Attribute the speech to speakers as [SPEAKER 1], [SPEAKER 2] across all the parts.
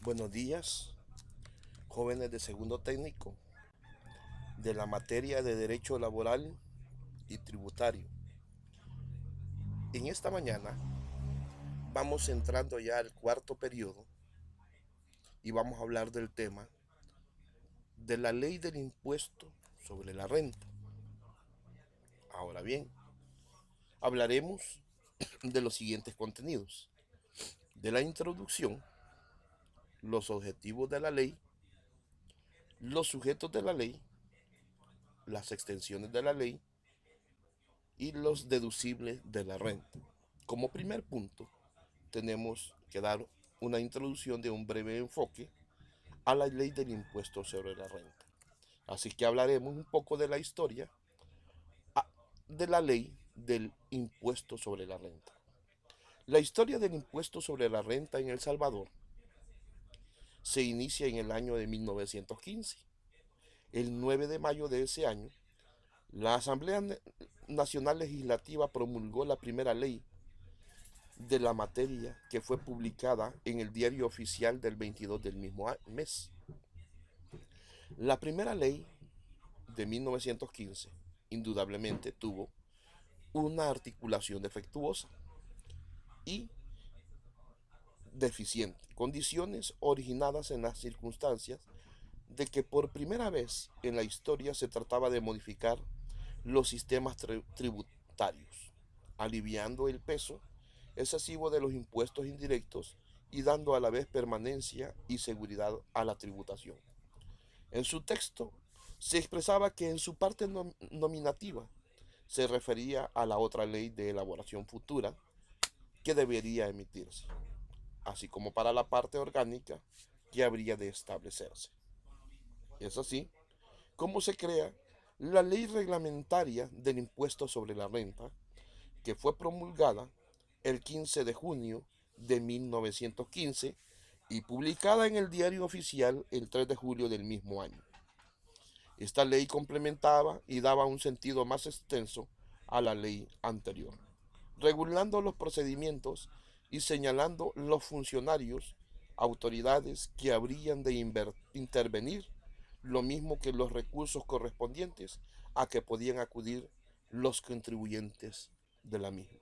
[SPEAKER 1] Buenos días, jóvenes de segundo técnico, de la materia de Derecho Laboral y Tributario. En esta mañana vamos entrando ya al cuarto periodo y vamos a hablar del tema de la ley del impuesto sobre la renta. Ahora bien, hablaremos de los siguientes contenidos: de la introducción, los objetivos de la ley, los sujetos de la ley, las extensiones de la ley y los deducibles de la renta. Como primer punto, tenemos que dar una introducción de un breve enfoque a la ley del impuesto sobre la renta. Así que hablaremos un poco de la historia de la ley del impuesto sobre la renta. La historia del impuesto sobre la renta en El Salvador se inicia en el año de 1915. El 9 de mayo de ese año, la Asamblea Nacional Legislativa promulgó la primera ley de la materia, que fue publicada en el Diario Oficial del 22 del mismo mes. La primera ley de 1915 indudablemente tuvo una articulación defectuosa y deficiente, condiciones originadas en las circunstancias de que por primera vez en la historia se trataba de modificar los sistemas tributarios, aliviando el peso excesivo de los impuestos indirectos y dando a la vez permanencia y seguridad a la tributación. En su texto se expresaba que en su parte nominativa se refería a la otra ley de elaboración futura que debería emitirse, así como para la parte orgánica que habría de establecerse. Es así como se crea la ley reglamentaria del impuesto sobre la renta, que fue promulgada el 15 de junio de 1915 y publicada en el Diario Oficial el 3 de julio del mismo año. Esta ley complementaba y daba un sentido más extenso a la ley anterior, regulando los procedimientos y señalando los funcionarios, autoridades que habrían de intervenir, lo mismo que los recursos correspondientes a que podían acudir los contribuyentes de la misma.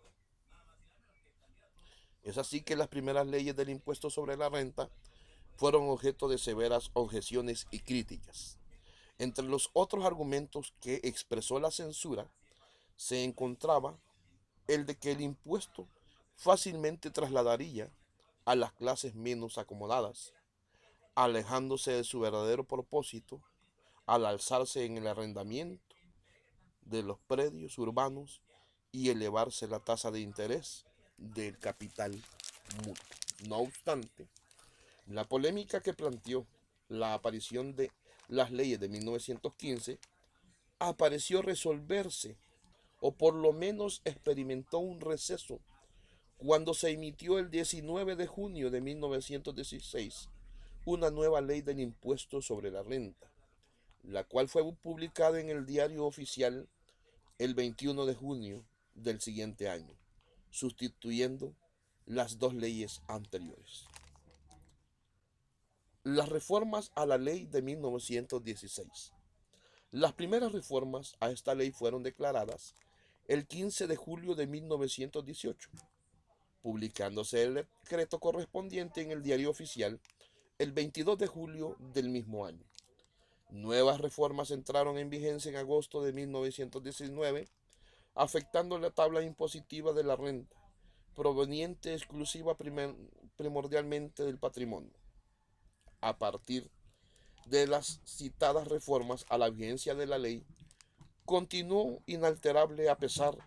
[SPEAKER 1] Es así que las primeras leyes del impuesto sobre la renta fueron objeto de severas objeciones y críticas. Entre los otros argumentos que expresó la censura se encontraba el de que el impuesto fácilmente trasladaría a las clases menos acomodadas, alejándose de su verdadero propósito al alzarse en el arrendamiento de los predios urbanos y elevarse la tasa de interés del capital mutuo. No obstante, la polémica que planteó la aparición de las leyes de 1915 apareció resolverse, o por lo menos experimentó un receso, cuando se emitió el 19 de junio de 1916 una nueva ley del impuesto sobre la renta, la cual fue publicada en el Diario Oficial el 21 de junio del siguiente año, sustituyendo las dos leyes anteriores. Las reformas a la ley de 1916. Las primeras reformas a esta ley fueron declaradas el 15 de julio de 1918, publicándose el decreto correspondiente en el Diario Oficial el 22 de julio del mismo año. Nuevas reformas entraron en vigencia en agosto de 1919, afectando la tabla impositiva de la renta, proveniente exclusiva primordialmente del patrimonio. A partir de las citadas reformas a la vigencia de la ley, continuó inalterable a pesar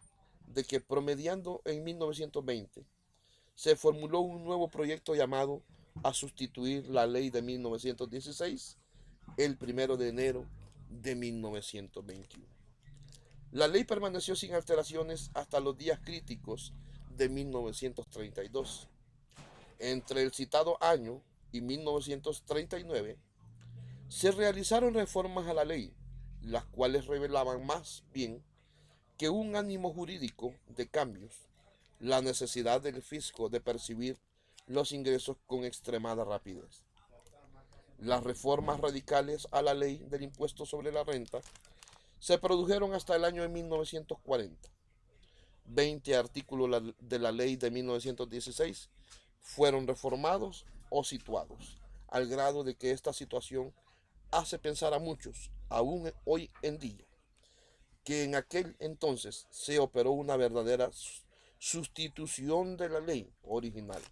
[SPEAKER 1] de que, promediando en 1920, se formuló un nuevo proyecto llamado a sustituir la ley de 1916 el 1 de enero de 1921. La ley permaneció sin alteraciones hasta los días críticos de 1932. Entre el citado año y 1939 se realizaron reformas a la ley, las cuales revelaban más bien que un ánimo jurídico de cambios, la necesidad del fisco de percibir los ingresos con extremada rapidez. Las reformas radicales a la ley del impuesto sobre la renta se produjeron hasta el año de 1940. 20 artículos de la ley de 1916 fueron reformados o situados, al grado de que esta situación hace pensar a muchos, aún hoy en día, que en aquel entonces se operó una verdadera sustitución de la ley original.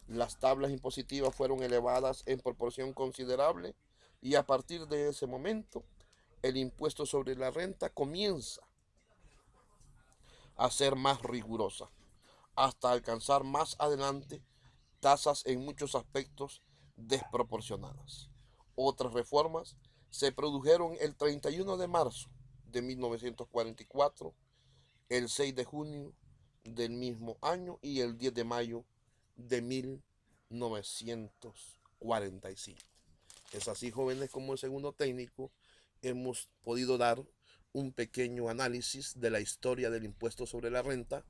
[SPEAKER 1] Las tablas impositivas fueron elevadas en proporción considerable y a partir de ese momento el impuesto sobre la renta comienza a ser más rigurosa, hasta alcanzar más adelante tasas en muchos aspectos desproporcionadas. Otras reformas se produjeron el 31 de marzo de 1944, el 6 de junio del mismo año y el 10 de mayo de 1945. Es así, jóvenes, como el segundo técnico hemos podido dar un pequeño análisis de la historia del impuesto sobre la renta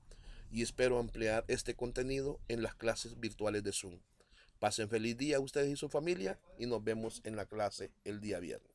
[SPEAKER 1] y espero ampliar este contenido en las clases virtuales de Zoom. Pasen feliz día ustedes y su familia y nos vemos en la clase el día viernes.